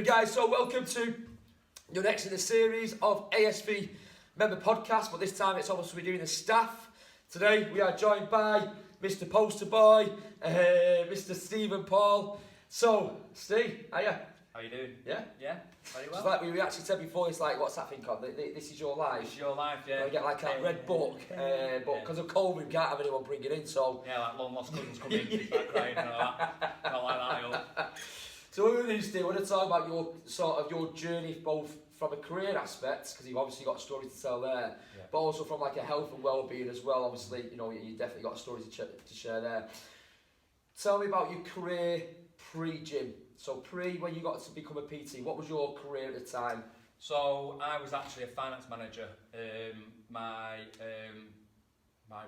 doing, guys? So welcome to your next in the series of ASV member podcasts, but this time it's obviously we're doing the staff. Today we are joined by Mr. Poster Boy, Mr. Stephen Paul. So, Steve, hiya. How you doing? Yeah? Yeah, very well. It's like we actually said before, it's like, what's that thing called? This is your life. It's your life, yeah. We get like a red book, but because of COVID we can't have anyone bring it in, so... Yeah, like long lost cousins come in, start crying and all that. Not like that, yo. So what we're going to do, Steve, we're going to talk about your journey, both from a career aspect, because you've obviously got a story to tell there, but also from like a health and well-being as well. Obviously, you know, you definitely got a story to share there. Tell me about your career pre-gym. So when you got to become a PT, what was your career at the time? So I was actually a finance manager. My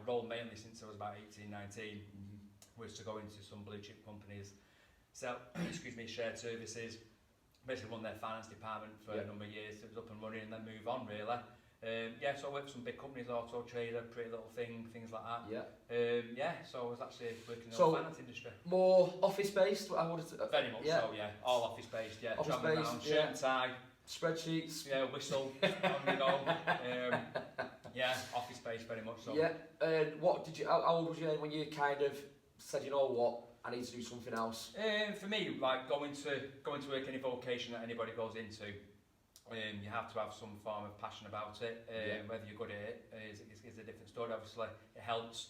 role mainly since I was about 18, 19 was to go into some blue chip companies, sell, shared services, basically run their finance department for a number of years. It was up and running and then move on really. So I worked for some big companies, Auto Trader, Pretty Little Thing, things like that. So I was actually working in the finance industry. More office-based? Very much so, yeah. All office-based, yeah. Travelling around, shirt and tie. Spreadsheets? Yeah, whistle, on you go. Office-based very much so. Yeah, how old was you when you kind of said, you know what, I need to do something else? For me, like going to work any vocation that anybody goes into, you have to have some form of passion about it. Whether you're good at it is a different story. Obviously, it helps.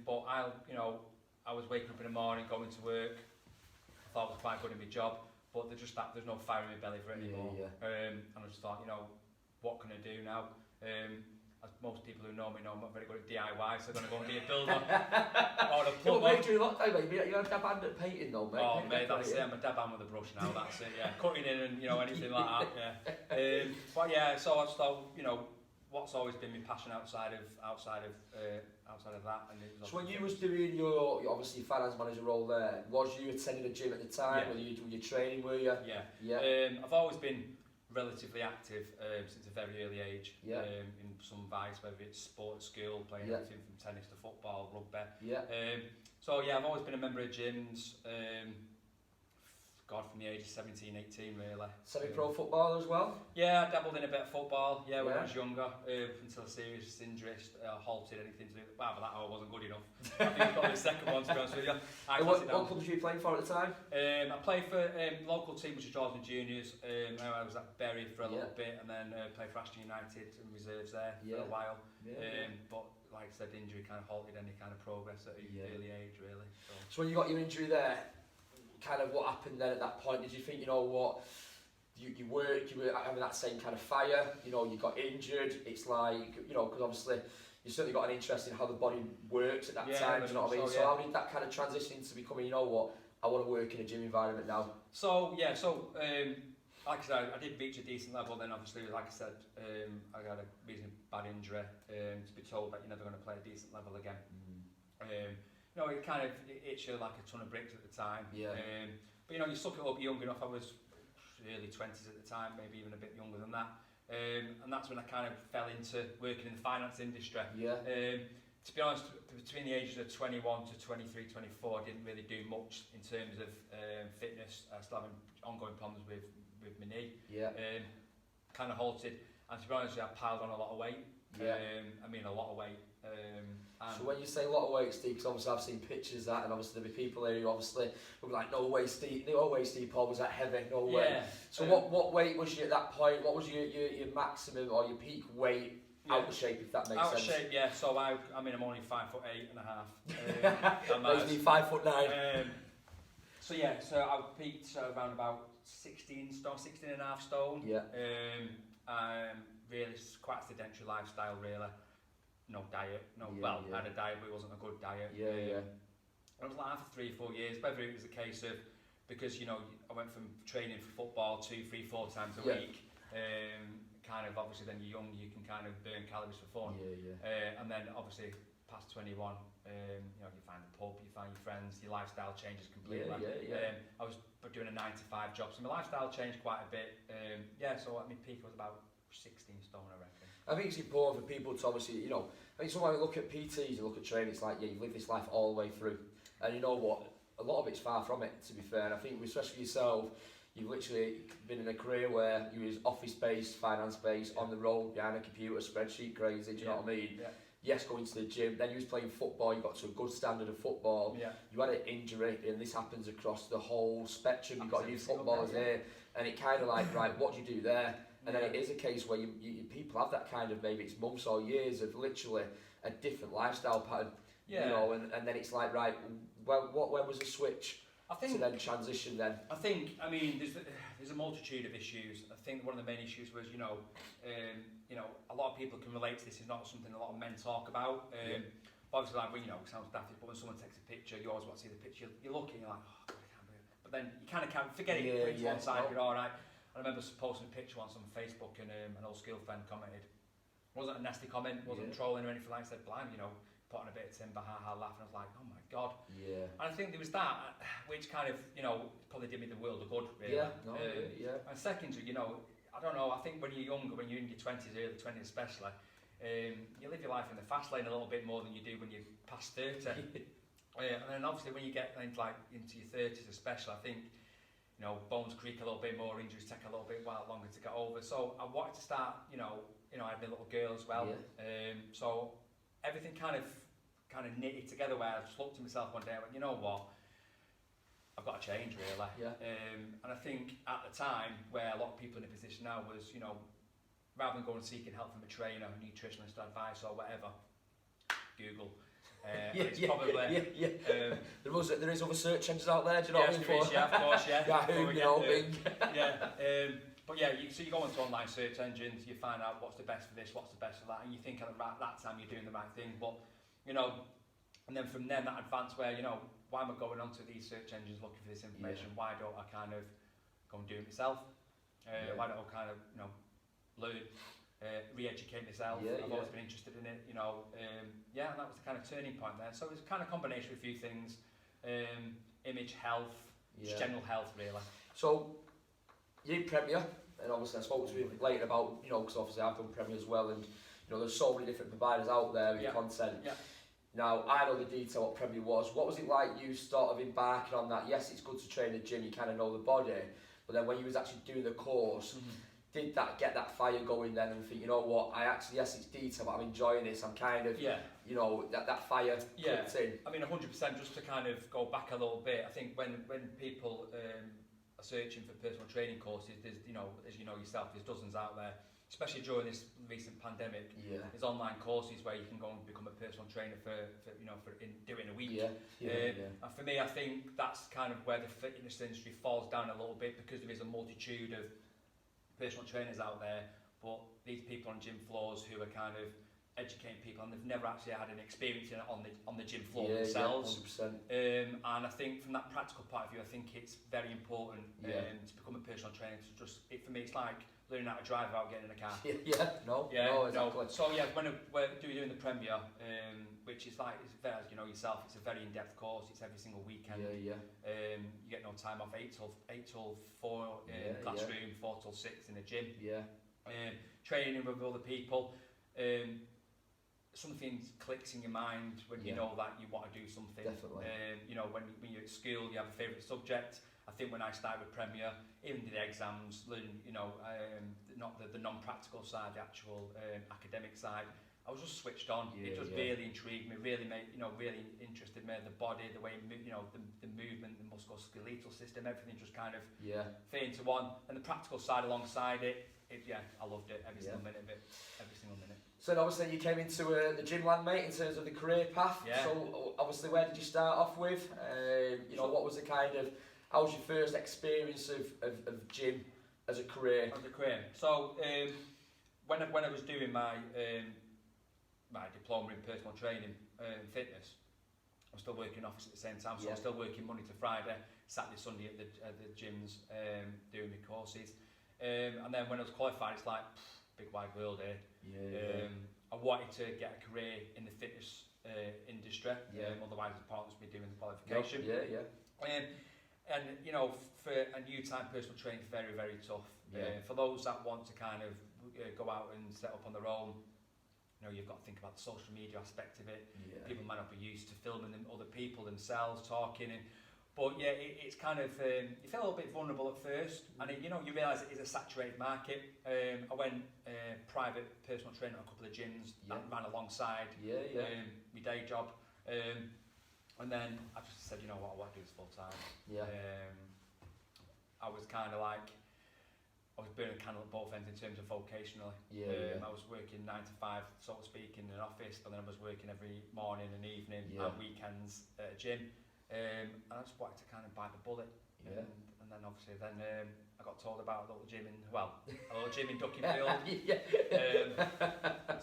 But I was waking up in the morning, going to work. I thought I was quite good in my job, but there's no fire in my belly for it anymore. And I just thought, what can I do now? As most people who know me know, I'm not very good at DIY, so I'm going to go and be a builder. Or a plumber. What made you lockdown, mate? You're a dab hand at painting though, mate. Oh, mate, that's it. I'm a dab hand with a brush now, that's it, yeah. Cutting in and, anything like that, yeah. But yeah, so I just thought, what's always been my passion outside of that. And so when you was doing your obviously finance manager role there, was you attending a gym at the time? Were you training, were you? Yeah. I've always been relatively active since a very early age in some vice, whether it's sports school, playing everything from tennis to football, rugby. So I've always been a member of gyms, from the age of 17, 18 really. Semi-pro footballer as well? Yeah, I dabbled in a bit of football, when I was younger, until a serious injury halted anything to do with that I wasn't good enough. I think it's probably the second one, to be honest with you. What clubs were you playing for at the time? I played for local team, which was Jordan Juniors. I was at Bury for a little bit, and then played for Astley United in reserves there for a while. But like I said, injury kind of halted any kind of progress at an early age, really. So when you got your injury there, kind of what happened then at that point? Did you think, you were having that same kind of fire, you got injured, it's like, because obviously you certainly got an interest in how the body works at that time, do you know what I mean? So how did that kind of transition into becoming, I want to work in a gym environment now? Like I said, I did reach a decent level, then obviously, like I said, I got a reasonably bad injury, to be told that you're never going to play a decent level again. It hits you like a ton of bricks at the time. But you suck it up young enough. I was early 20s at the time, maybe even a bit younger than that. And that's when I kind of fell into working in the finance industry. To be honest, between the ages of 21 to 23, 24, I didn't really do much in terms of fitness. I was still having ongoing problems with my knee. Kind of halted. And to be honest, I piled on a lot of weight. A lot of weight. So when you say a lot of weight, Steve, because obviously I've seen pictures of that, and obviously there'll be people there who obviously will be like, no way Steve Paul was that heavy, no way. So what weight was you at that point? What was your maximum or your peak weight? Out of shape, if that makes sense. Out of shape, yeah. So I'm only 5'8.5". Makes me 5'9". So I peaked around about 16 and a half stone. Really, it's quite a sedentary lifestyle, really. No diet, I had a diet, but it wasn't a good diet. I was like that for 3-4 years, whether it was a case of, because, I went from training for football 2, 3, 4 times a week, obviously then you're young, you can kind of burn calories for fun. And then obviously past 21, you find the pub, you find your friends, your lifestyle changes completely. I was doing a 9-to-5 job, so my lifestyle changed quite a bit. So at my peak was about 16 stone, I reckon. I think it's important for people to obviously, I think sometimes you look at PTs, you look at training, it's like, you've lived this life all the way through. And you know what, a lot of it's far from it, to be fair. And I think, especially for yourself, you've literally been in a career where you was office-based, finance-based, on the road, behind a computer, spreadsheet crazy, do you know what I mean? Yeah. Yes, going to the gym, then you was playing football, you got to a good standard of football, you had an injury, and this happens across the whole spectrum. You've got youth footballers here, and it kind of like, right, what do you do there? And then it is a case where you people have that kind of, maybe it's months or years of literally a different lifestyle pattern, you know, and then it's like, right, well, when was the switch to then transition then? I think, I mean, there's a multitude of issues. I think one of the main issues was, you know, a lot of people can relate to this. It's not something a lot of men talk about. Obviously, like, you know, it sounds daft, but when someone takes a picture, you always want to see the picture. You're looking, you're like, oh, God, I can't believe it. But then you kind of can't forget it. Put it to one side, you're all right. I remember posting a picture once on Facebook, and an old school friend commented. It wasn't a nasty comment, wasn't trolling or anything like that. Said, blind, you know, putting a bit of timber, laughing. I was like, oh my God. Yeah. And I think there was that, which kind of, you know, probably did me the world of good, really. And secondly, you know, I don't know, I think when you're younger, when you're in your 20s, early 20s especially, you live your life in the fast lane a little bit more than you do when you're past 30. And then obviously when you get into your 30s especially, I think, you know, bones creak a little bit more, injuries take a little bit longer to get over. So I wanted to start, you know, I had my little girl as well. So everything kind of knitted together, where I just looked at myself one day and went, you know what, I've got to change, really. And I think at the time, where a lot of people in a position now was, you know, rather than going and seeking help from a trainer, nutritionist advice or whatever, Google. It's probably there is other search engines out there, do you know what I mean? Of course, Yahoo, you know, Bing. But yeah, so you go into online search engines, you find out what's the best for this, what's the best for that, and you think at that time you're doing the right thing. But, you know, and then from then that advance where, you know, why am I going onto these search engines looking for this information? Why don't I kind of go and do it myself? Why don't I kind of, you know, learn, re-educate myself? I've always been interested in it, you know. And that was the kind of turning point there. So it was a kind of combination of a few things, image, health, just general health, really. So you did Premier, and obviously I spoke to you later about, you know, because obviously I've done Premier as well, and you know, there's so many different providers out there with content. Now, I know the detail what Premier was. What was it like you sort of embarking on that? Yes, it's good to train in the gym, you kind of know the body, but then when you was actually doing the course, did that get that fire going then and think, you know what, I actually, yes, it's detail, but I'm enjoying this, I'm kind of, you know, that fire clicked in? I mean, 100%, just to kind of go back a little bit, I think when people are searching for personal training courses, there's, you know, as you know yourself, there's dozens out there, especially during this recent pandemic. There's online courses where you can go and become a personal trainer for you know, do it in a week. And for me, I think that's kind of where the fitness industry falls down a little bit, because there is a multitude of personal trainers out there, but these people on gym floors who are kind of educating people, and they've never actually had an experience in it on the gym floor themselves. 100%. And I think from that practical point of view, I think it's very important to become a personal trainer. To just, for me, it's like learning how to drive without getting in a car. No, exactly. So when we're doing the Premier, which is like, as you know yourself, it's a very in-depth course. It's every single weekend. You get no time off. 8 till 4 in the classroom, 4 till 6 in the gym. Training with other people. Something clicks in your mind when you know that you want to do something. Definitely. You know, when you're at school, you have a favourite subject. I think when I started with Premier, even did exams, learning, you know, not the non-practical side, the actual academic side, I was just switched on. It just really intrigued me, really interested me, the body, the way, you know, the movement, the musculoskeletal system, everything just kind of fit into one. And the practical side alongside it, I loved it, every single minute of it, every single minute. So obviously you came into the gym land, mate, in terms of the career path. So obviously, where did you start off with? You know, what was the kind of, how was your first experience of gym as a career? So when I was doing my diploma in personal training and fitness, I was still working in office at the same time, so I was still working Monday to Friday, Saturday, Sunday at the gyms, doing my courses. And then when I was qualified, it's like, big wide world here. I wanted to get a career in the fitness industry, otherwise it's pointless me doing the qualification. And you know, for a new time, personal training is very, very tough. For those that want to kind of go out and set up on their own, you know, you've got to think about the social media aspect of it. People might not be used to filming other people themselves talking, But yeah, it's kind of, you feel a little bit vulnerable at first, and you know, you realise it is a saturated market. I went private personal trainer at a couple of gyms that ran alongside my day job. And then I just said, you know what, I want to do this full time. I was kind of like, I was burning a candle at both ends in terms of vocationally. I was working 9 to 5, so to speak, in an office, but then I was working every morning and evening and weekends at a gym. And I just wanted to kind of bite the bullet. And then obviously I got told about a little gym in Duckingfield.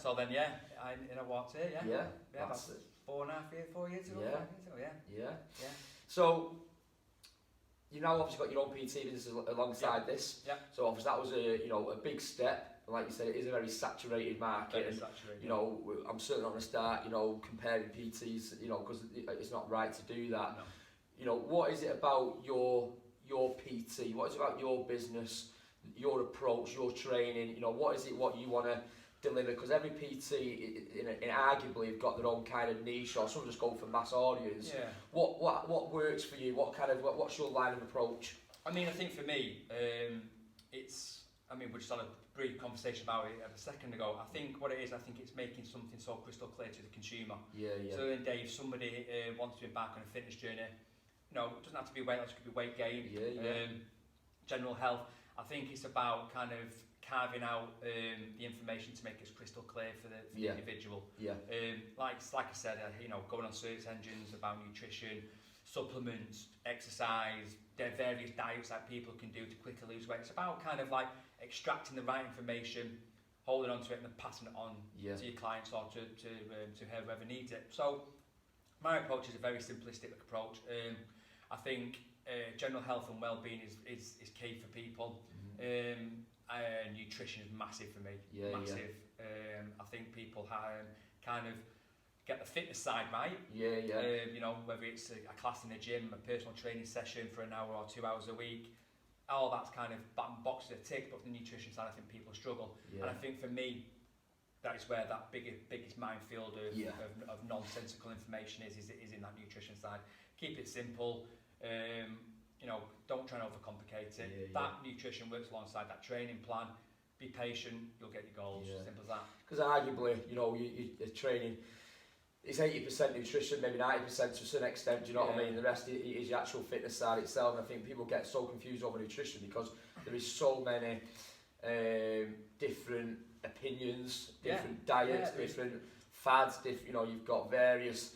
So then I walked here, about 4 years ago. So you now obviously got your own PT business alongside this. So obviously that was a big step. Like you said, it is a very saturated market. You know, I'm certainly not going to start comparing PTs. Because it's not right to do that. No. You know, what is it about your PT? What is it about your business, your approach, your training? What is it what you want to deliver? Because every PT, in arguably, have got their own kind of niche, or some just go for mass audience. What works for you? What's your line of approach? I mean, I think for me, we just had a brief conversation about it a second ago. I think what it is, it's making something so crystal clear to the consumer. So then, Dave, somebody wants to embark on a fitness journey. It doesn't have to be weight loss, it could be weight gain, general health. I think it's about kind of carving out the information to make it crystal clear for the individual. Like I said, going on search engines about nutrition, supplements, exercise, there are various diets that people can do to quickly lose weight. It's about kind of like extracting the right information, holding on to it and then passing it on to your clients or to whoever needs it. So my approach is a very simplistic approach. I think general health and well-being is key for people. Nutrition is massive for me. Massive. I think people kind of get the fitness side right. Whether it's a class in a gym, a personal training session for an hour or 2 hours a week, all that's kind of boxes are ticked, but the nutrition side, I think people struggle. And I think for me, that is where that biggest minefield of nonsensical information is in that nutrition side. Keep it simple. Don't try and overcomplicate it. That nutrition works alongside that training plan. Be patient, you'll get your goals. Simple as that. Because arguably, your training, it's 80% nutrition, maybe 90% to some extent. Do you know what I mean? The rest is your actual fitness side itself. And I think people get so confused over nutrition because there is so many different opinions, different diets, different fads. You've got various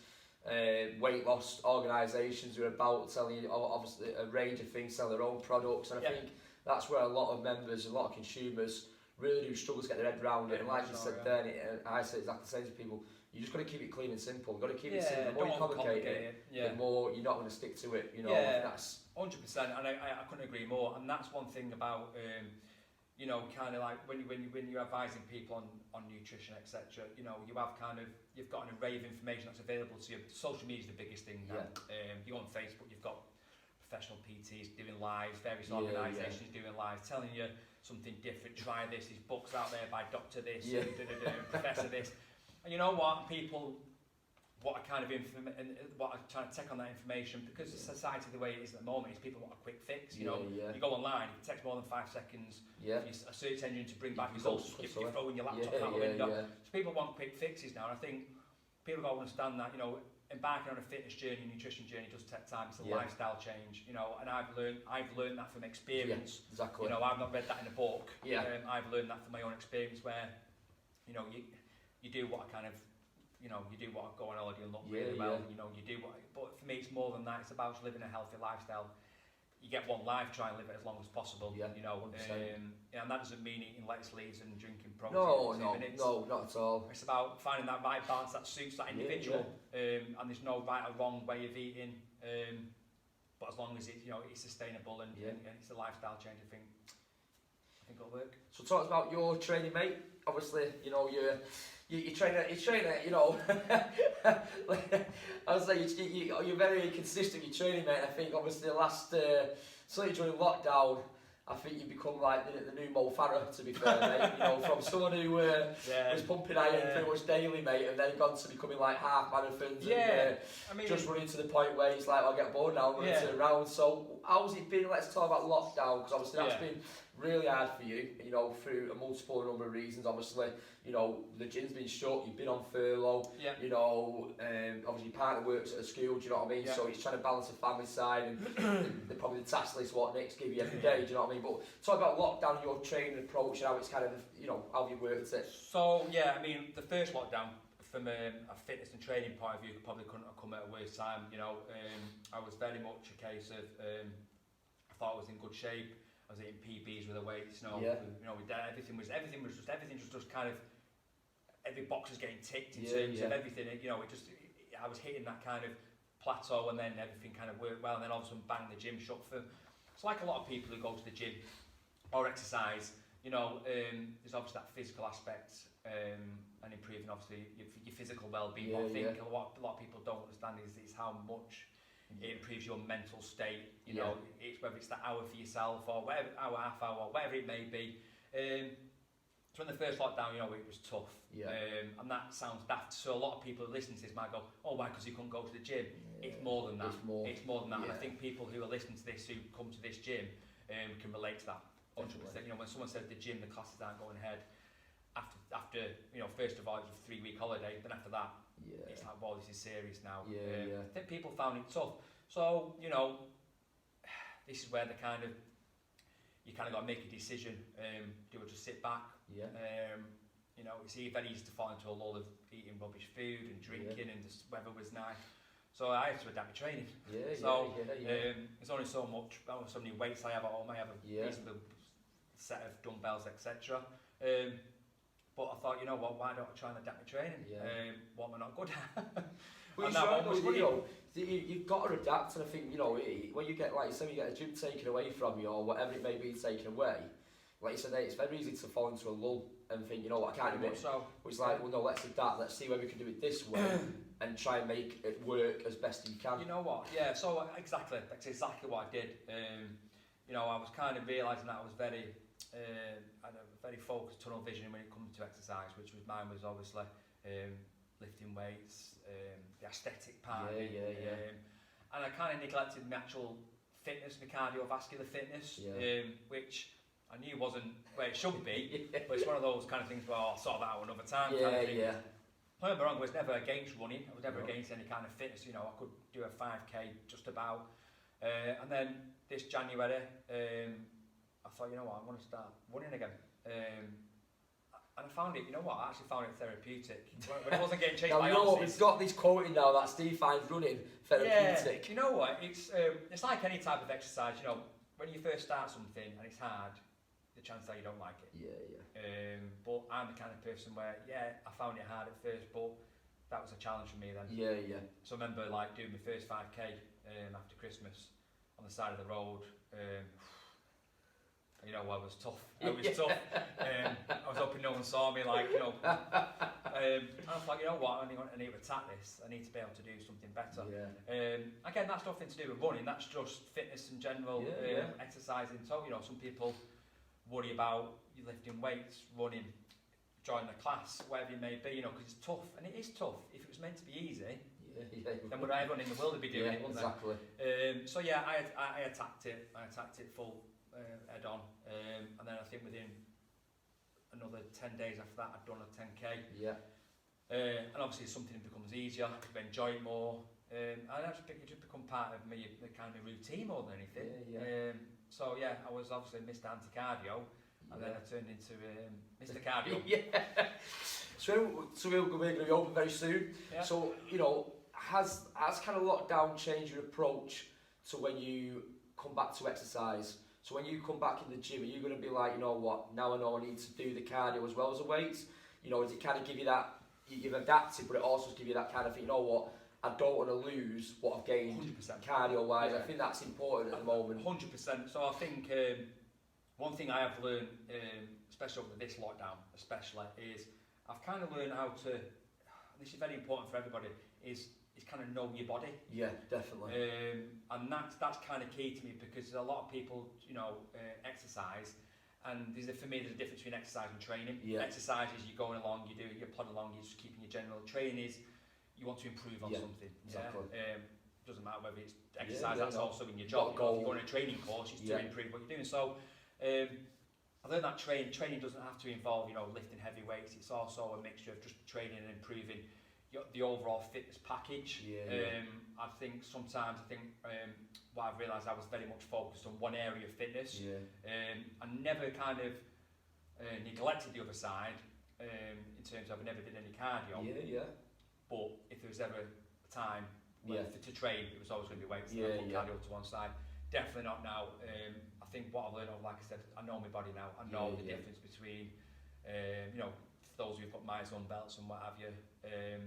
weight loss organisations who are about selling obviously a range of things, sell their own products, and I think that's where a lot of members, a lot of consumers really do struggle to get their head around it. And like you said then, I say exactly the same to people, you just got to keep it clean and simple. You've got to keep it simple. The more you complicate it, the more you're not going to stick to it. That's 100%, and I couldn't agree more. And that's one thing about kind of like when you're advising people on nutrition, etc. You've got an array of information that's available to you. Social media is the biggest thing now. You go on Facebook, you've got professional PTs doing lives, various organisations doing lives, telling you something different. Try this. There's books out there by Doctor This, Professor This. And you know what? People, what are trying to take on that information, because society the way it is at the moment is people want a quick fix. You go online, it takes more than 5 seconds for a search engine to bring back results. You're throwing your laptop out the window. So people want quick fixes now, and I think people got to understand that embarking on a fitness journey, nutrition journey does take time. It's a lifestyle change, and I've learned that from experience. Exactly. I've not read that in a book. I've learned that from my own experience, where you do what you do what go on holiday and look really well. You do what. But for me, it's more than that. It's about living a healthy lifestyle. You get one life, try and live it as long as possible. And that doesn't mean eating lettuce leaves and drinking protein. No, not at all. It's about finding that right balance that suits that individual. And there's no right or wrong way of eating. But as long as it's sustainable and it's a lifestyle change, I think it'll work. So talk about your training, mate. Obviously, you train I would say you're very consistent with your training, mate. I think obviously the last, certainly during lockdown, I think you become like the new Mo Farah, to be fair, mate. You know, from someone who was pumping iron pretty much daily, mate, and then gone to becoming like half marathons and I mean, just running to the point where he's like, I'll get bored now, I'm running to the round. So how's it been? Let's talk about lockdown, because obviously that's been really hard for you, you know, through a multiple number of reasons. Obviously, you know, the gym's been shut, you've been on furlough, you know, obviously your partner works at a school, do you know what I mean? So he's trying to balance the family side, and probably the task list what Nick's give you every day, do you know what I mean? But talk about lockdown, your training approach, and how it's kind of, you know, how have you worked it? So, I mean, the first lockdown, from a fitness and training point of view, probably couldn't have come at a worse time, you know. I was very much a case of, I thought I was in good shape. I was eating PBs with the weights, you know, everything was just kind of, every box was getting ticked in terms of everything, you know, I was hitting that kind of plateau, and then everything kind of worked well, and then all of a sudden, bang, the gym shut for, it's like a lot of people who go to the gym or exercise, you know, there's obviously that physical aspect, and improving obviously your physical well-being, but I think a lot of people don't understand is how much it improves your mental state, you know, it's whether it's the hour for yourself or whatever, hour, half hour, whatever it may be. So in the first lockdown, you know, it was tough, and that sounds daft. So a lot of people who listen to this might go, oh, why, because you couldn't go to the gym? It's more than that. It's more than that. And I think people who are listening to this, who come to this gym, can relate to that 100%. You know, when someone says the gym, the classes aren't going ahead, after you know, first of all, it was a 3-week holiday, then after that, it's like, wow, this is serious now. I think people found it tough. So, you know, this is where you kind of got to make a decision. Do I just sit back? You know, it's very easy to fall into a lull of eating rubbish food and drinking, and the weather was nice. So I had to adapt my training. There's only so many weights I have at home. I have a reasonable set of dumbbells, etc. But I thought, you know what, why don't I try and adapt my training? What am I not good at? Well, you've got to adapt, and I think, you know, when you get, like, say you get a gym taken away from you, or whatever it may be taken away, like you said, it's very easy to fall into a lull and think, you know what, I can't do it. So, it's like, well, no, let's adapt, let's see where we can do it this way, and try and make it work as best you can. You know what, so exactly, that's exactly what I did. You know, I was kind of realising that I was I had a very focused tunnel vision when it comes to exercise, which was mine was obviously lifting weights, the aesthetic part, and I kind of neglected my actual fitness, my cardiovascular fitness, which I knew wasn't where it should be, but it's one of those kind of things where I'll sort that out another time. Don't get me wrong, I was never against running, I was never against any kind of fitness, you know, I could do a 5k just about, and then this January, I thought, you know what, I want to start running again. And I found it, you know what, I actually found it therapeutic. When I wasn't getting chased by horses. We've got this quoting now that Steve finds running therapeutic. You know what, it's like any type of exercise, you know, when you first start something and it's hard, the chance that you don't like it. But I'm the kind of person where, I found it hard at first, but that was a challenge for me then. So I remember like doing my first 5k after Christmas on the side of the road. You know, I was tough. I was tough. I was hoping no one saw me, like, you know. I was like, you know what, I need to attack this. I need to be able to do something better. Again, that's nothing to do with running. That's just fitness in general, exercising. So, you know, some people worry about you lifting weights, running, joining a class, whatever it may be, you know, because it's tough. And it is tough. If it was meant to be easy, then would everyone in the world be doing it, wouldn't they? So, I attacked it. I attacked it full head on, and then I think within another 10 days after that I'd done a 10k, and obviously something becomes easier, you enjoy it more, and it just become part of me, the kind of routine more than anything. So I was obviously Mr. Anti-Cardio, and then I turned into Mr. Cardio. So we're going to be open very soon. So, you know, has kind of lockdown changed your approach to when you come back to exercise? So when you come back in the gym, are you going to be like, you know what, now I know I need to do the cardio as well as the weights? You know, does it kind of give you that, you've adapted, but it also gives you that kind of thing, you know what, I don't want to lose what I've gained 100%. Cardio-wise. I think that's important at the moment. 100%. So I think one thing I have learned, especially over this lockdown, is I've kind of learned how to, this is very important for everybody, is kind of know your body. Yeah, definitely. And that's kind of key to me, because a lot of people, you know, exercise, and for me there's a difference between exercise and training. Yeah. Exercise is you're going along, you're plodding along, you're just keeping your general. Training is you want to improve on something. Exactly. Yeah. Doesn't matter whether it's exercise, that's also in your Got job. If you're going on a training course, it's to improve what you're doing. So I learned that training doesn't have to involve, you know, lifting heavy weights. It's also a mixture of just training and improving the overall fitness package. I think sometimes what I've realised, I was very much focused on one area of fitness. I never kind of neglected the other side, in terms of I never did any cardio. But if there was ever a time to train, it was always going to be weights. And I put cardio to one side. Definitely not now. I think what I've learned, like I said, I know my body now. I know the difference between, you know, for those who've got milestone belts and what have you,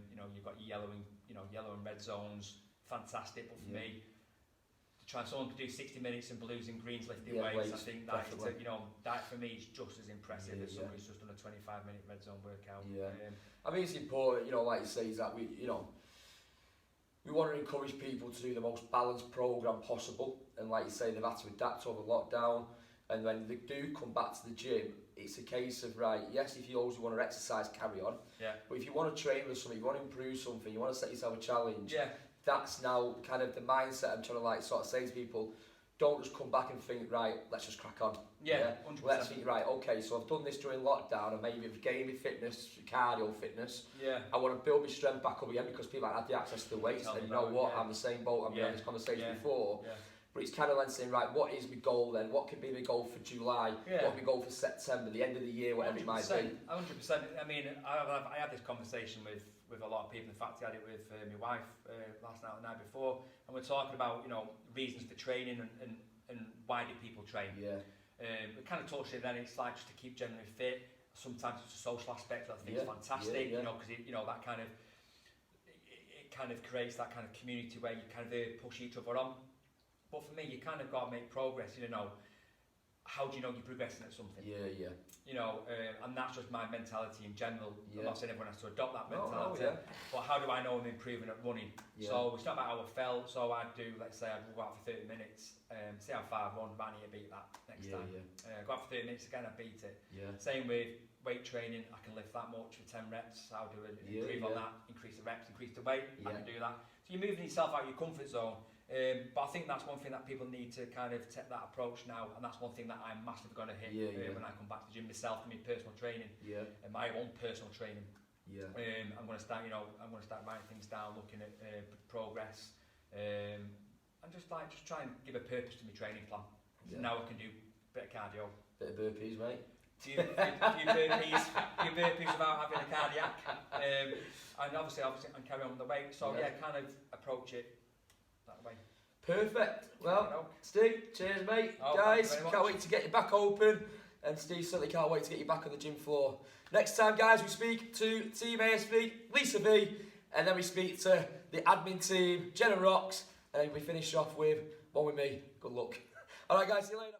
you know, you've got yellow and red zones, fantastic. But for me, to try someone to do 60 minutes in blues and greens lifting weights, I think that is, you know, that for me is just as impressive as somebody who's just done a 25-minute red zone workout. I mean, it's important, you know, like you say, is that we want to encourage people to do the most balanced program possible, and like you say, they've had to adapt over lockdown, and when they do come back to the gym, it's a case of, right, yes, if you always want to exercise, carry on, but if you want to train with something, you want to improve something, you want to set yourself a challenge, that's now kind of the mindset I'm trying to like sort of say to people. Don't just come back and think, right, let's just crack on. 100%. Let's think, right, okay, so I've done this during lockdown, and maybe I've gained my fitness, cardio fitness. I want to build my strength back up again, because people haven't had the access to the weights, and you know what, I'm the same boat, I've been on this conversation before. But it's kind of like saying, right, what is my goal then? What can be my goal for July? What can my goal for September, the end of the year, whatever it might be? 100%. I mean, I had this conversation with a lot of people. In fact, I had it with my wife last night or the night before, and we're talking about, you know, reasons for training and why do people train. We kind of talked it then. It's like just to keep generally fit. Sometimes it's a social aspect that I think is fantastic. You know, because you know that kind of it kind of creates that kind of community where you kind of push each other on. But for me, you kind of got to make progress. You know, how do you know you're progressing at something? You know, and that's just my mentality in general. I'm not saying everyone has to adopt that mentality, but how do I know I'm improving at running? So it's not about how I felt. So I'd do, let's say I'd go out for 30 minutes, see how far I've run, I need to beat that next time. Go out for 30 minutes again, I beat it. Same with weight training, I can lift that much for 10 reps, I'll do it, improve on that, increase the reps, increase the weight, I can do that. So you're moving yourself out of your comfort zone. But I think that's one thing that people need to kind of take that approach now, and that's one thing that I'm massively going to hit when I come back to the gym myself, and my personal training, and my own personal training. I'm going to start, writing things down, looking at progress, and just try and give a purpose to my training plan. So now I can do a bit of cardio, bit of burpees, mate. A few burpees without having a cardiac, and obviously and carry on with the weight. So kind of approach it that way. Perfect. Well, Steve, cheers, mate. Guys, can't wait to get you back open, and Steve certainly can't wait to get you back on the gym floor. Next time, guys, we speak to Team ASV, Lisa V, and then we speak to the admin team, Jenna Rocks, and then we finish off with one with me. Good luck. All right, guys, see you later.